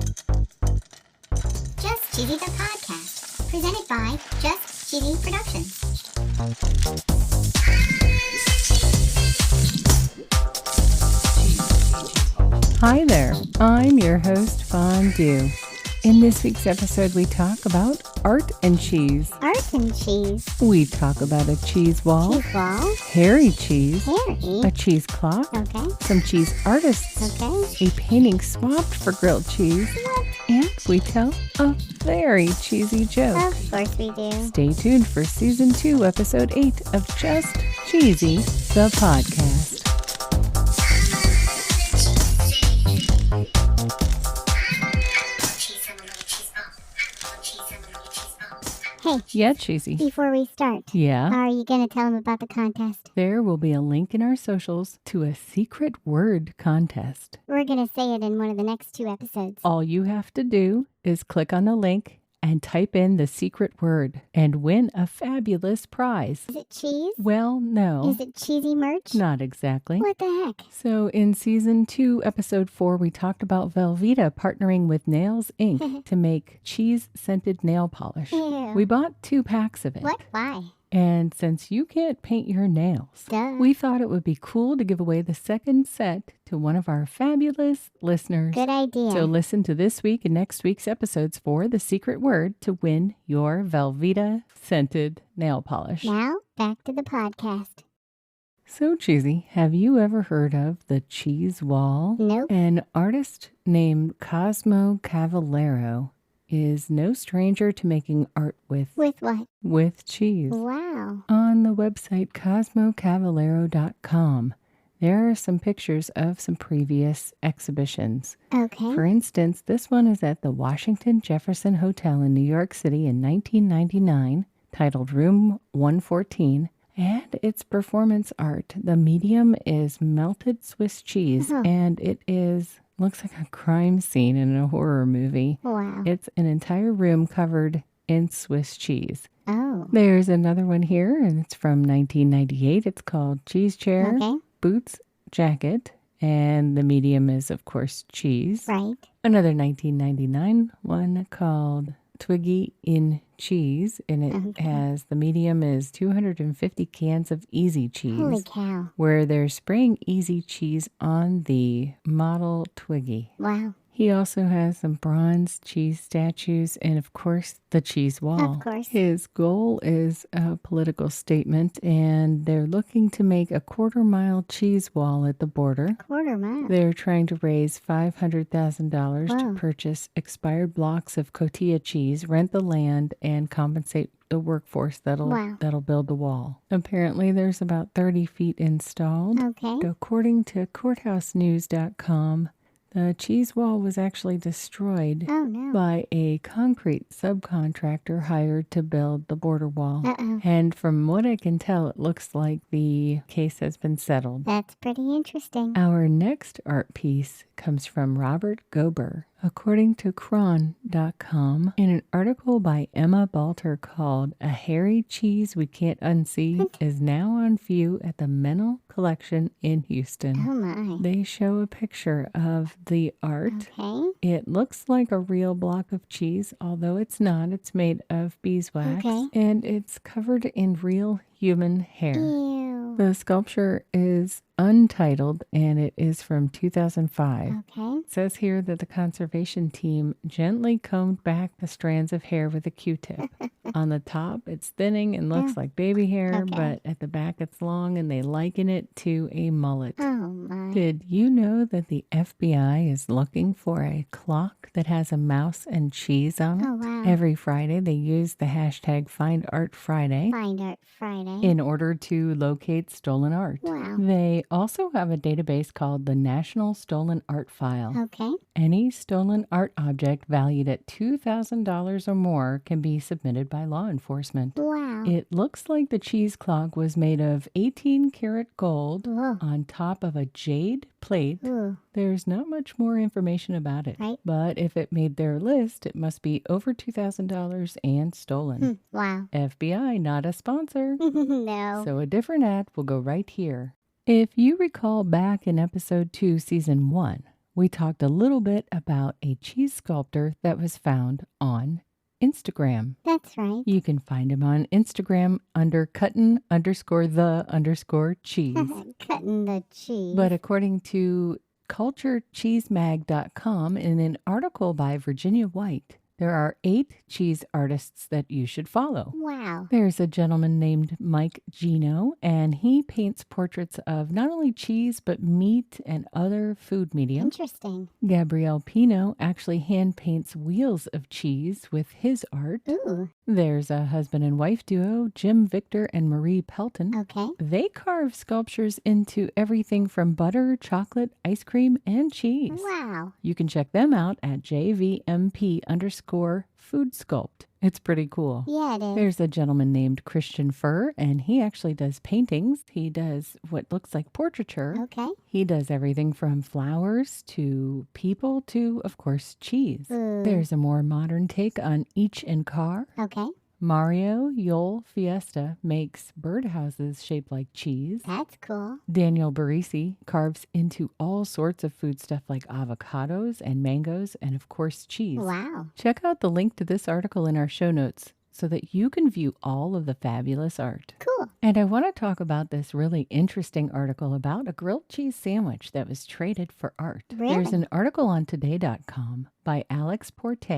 Just Cheesy the Podcast, presented by Just Cheesy Productions. Hi there, I'm your host, Fondue. In this week's episode, we talk about art and cheese. Art and cheese. We talk about a cheese wall, Cheese wall. hairy cheese, Hairy. a cheese clock, Okay. some cheese artists, Okay. a painting swapped for grilled cheese, What? and we tell a very cheesy joke. Of course we do. Stay tuned for Season 2, Episode 8 of Just Cheesy, the podcast. Hey, Yeah, cheesy. before we start, Yeah. are you going to tell them about the contest? There will be a link in our socials to a secret word contest. We're going to say it in one of the next 2 episodes. All you have to do is click on the link and type in the secret word and win a fabulous prize. Is it cheese? Well, no, Is it cheesy merch? not exactly. What the heck? So in Season 2, Episode 4, we talked about Velveeta partnering with Nails Inc. to make cheese-scented nail polish. Ew. We bought 2 packs of it. What? Why? And since you can't paint your nails, Duh. we thought it would be cool to give away the second set to one of our fabulous listeners. Good idea. So listen to this week and next week's episodes for the secret word to win your Velveeta scented nail polish. Now, back to the podcast. So cheesy, have you ever heard of the cheese wall? Nope. An artist named Cosmo Cavallero is no stranger to making art With what? with cheese. Wow. On the website cosmocavallero.com, there are some pictures of some previous exhibitions. Okay. For instance, this one is at the Washington Jefferson Hotel in New York City in 1999, titled Room 114, and it's performance art. The medium is melted Swiss cheese, and it looks like a crime scene in a horror movie. Wow. It's an entire room covered in Swiss cheese. Oh. There's another one here, and it's from 1998. It's called Cheese Chair, Okay. Boots, Jacket, and the medium is, of course, cheese. Right. Another 1999 one called Twiggy in Cheese, and it has the medium is 250 cans of Easy Cheese, Holy cow. where they're spraying Easy Cheese on the model Twiggy. Wow. He also has some bronze cheese statues and, of course, the cheese wall. Of course. His goal is a political statement, and they're looking to make a quarter-mile cheese wall at the border. Quarter mile. They're trying to raise $500,000 Wow. to purchase expired blocks of cotija cheese, rent the land, and compensate the workforce that'll build the wall. Apparently, there's about 30 feet installed. Okay. According to courthousenews.com, the cheese wall was actually destroyed Oh, no. by a concrete subcontractor hired to build the border wall. Uh-oh. And from what I can tell, it looks like the case has been settled. That's pretty interesting. Our next art piece comes from Robert Gober. According to Cron.com, in an article by Emma Balter called A Hairy Cheese We Can't Unsee is now on view at the Mental Collection in Houston. Oh, my. They show a picture of the art. Okay. It looks like a real block of cheese, although it's not. It's made of beeswax. Okay. And it's covered in real human hair. Ew. The sculpture is untitled, and it is from 2005. Okay. It says here that the conservation team gently combed back the strands of hair with a Q-tip. On the top, it's thinning and looks like baby hair, Okay. but at the back, it's long, and they liken it to a mullet. Oh, my. Did you know that the FBI is looking for a clock that has a mouse and cheese on it? Oh, wow. Every Friday, they use the hashtag #FindArtFriday Find Art Friday. in order to locate stolen art. Wow. They also have a database called the National Stolen Art File. Okay. Any stolen art object valued at $2,000 or more can be submitted by law enforcement. Wow. It looks like the cheese clock was made of 18-karat gold Whoa. on top of a jade plate. Ooh. There's not much more information about it. Right. But if it made their list, it must be over $2,000 and stolen. Wow. FBI, not a sponsor. No. So a different ad will go right here. If you recall back in episode 2, season 1, we talked a little bit about a cheese sculptor that was found on Instagram. That's right. You can find him on Instagram under cuttin_the_cheese. Cutting the cheese. But according to culturecheesemag.com, in an article by Virginia White, there are 8 cheese artists that you should follow. Wow. There's a gentleman named Mike Gino, and he paints portraits of not only cheese, but meat and other food medium. Interesting. Gabrielle Pino actually hand paints wheels of cheese with his art. Ooh. There's a husband and wife duo, Jim Victor and Marie Pelton. Okay. They carve sculptures into everything from butter, chocolate, ice cream, and cheese. Wow. You can check them out at JVMP_Food It's pretty cool. Yeah, it is. There's a gentleman named Christian Furr, and he actually does paintings. He does what looks like portraiture. Okay. He does everything from flowers to people to, of course, cheese. Ooh. There's a more modern take on Each and Car. Okay. Mario Yol Fiesta makes birdhouses shaped like cheese. That's cool. Daniel Barisi carves into all sorts of food stuff like avocados and mangoes and, of course, cheese. Wow. Check out the link to this article in our show notes so that you can view all of the fabulous art. Cool. And I want to talk about this really interesting article about a grilled cheese sandwich that was traded for art. Really? There's an article on today.com by Alex Porte.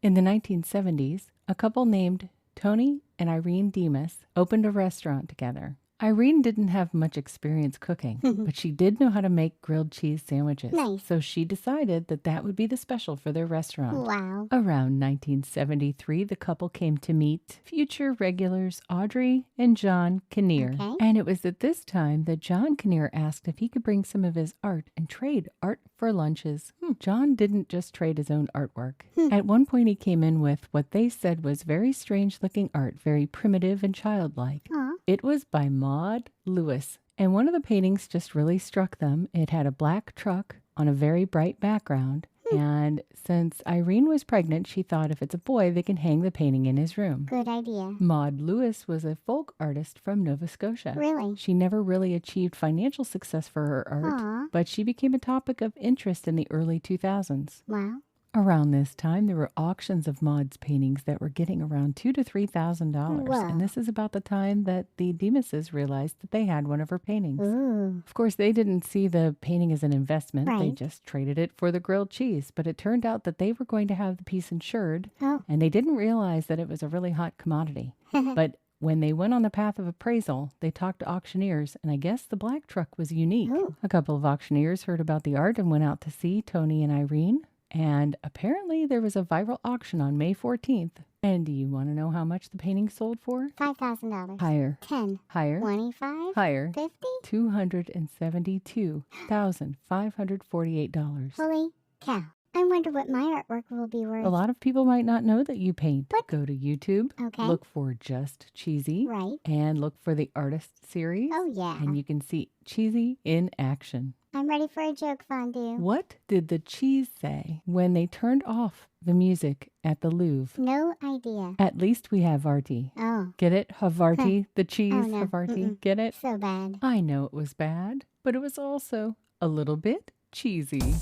In the 1970s, a couple named Tony and Irene Demas opened a restaurant together. Irene didn't have much experience cooking, but she did know how to make grilled cheese sandwiches. Nice. So she decided that that would be the special for their restaurant. Wow. Around 1973, the couple came to meet future regulars Audrey and John Kinnear. Okay. And it was at this time that John Kinnear asked if he could bring some of his art and trade art for lunches. John didn't just trade his own artwork. At one point, he came in with what they said was very strange-looking art, very primitive and childlike. Aw. It was by Maud Lewis, and one of the paintings just really struck them. It had a black truck on a very bright background, and since Irene was pregnant, she thought if it's a boy, they can hang the painting in his room. Good idea. Maud Lewis was a folk artist from Nova Scotia. Really? She never really achieved financial success for her art, Aw. but she became a topic of interest in the early 2000s. Wow. Around this time, there were auctions of Maud's paintings that were getting around $2,000 to $3,000. Wow. And this is about the time that the Demases realized that they had one of her paintings. Ooh. Of course, they didn't see the painting as an investment. They Right. just traded it for the grilled cheese. But it turned out that they were going to have the piece insured, Oh. and they didn't realize that it was a really hot commodity. But when they went on the path of appraisal, they talked to auctioneers, and I guess the black truck was unique. Ooh. A couple of auctioneers heard about the art and went out to see Tony and Irene. And apparently there was a viral auction on May 14th. And do you want to know how much the painting sold for? $5,000. Higher. 10. Higher. 25. Higher. 50. $272,548. Holy cow. I wonder what my artwork will be worth. A lot of people might not know that you paint. What? Go to YouTube, Okay. look for Just Cheesy, Right. and look for the Artist series. Oh, yeah. And you can see Cheesy in action. I'm ready for a joke, Fondue. What did the cheese say when they turned off the music at the Louvre? No idea. At least we have Havarti. Oh, Get it? Havarti, the cheese, Oh, no. Havarti. Mm-mm. Get it? so bad. I know it was bad, but it was also a little bit cheesy.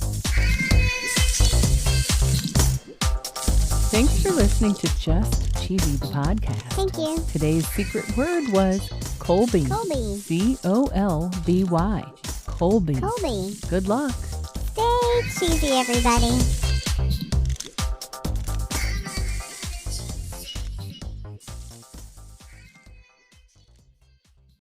Thanks for listening to Just Cheesy, the podcast. Thank you. Today's secret word was Colby. Colby. Colby. Colby. Colby. Good luck. Stay cheesy, everybody.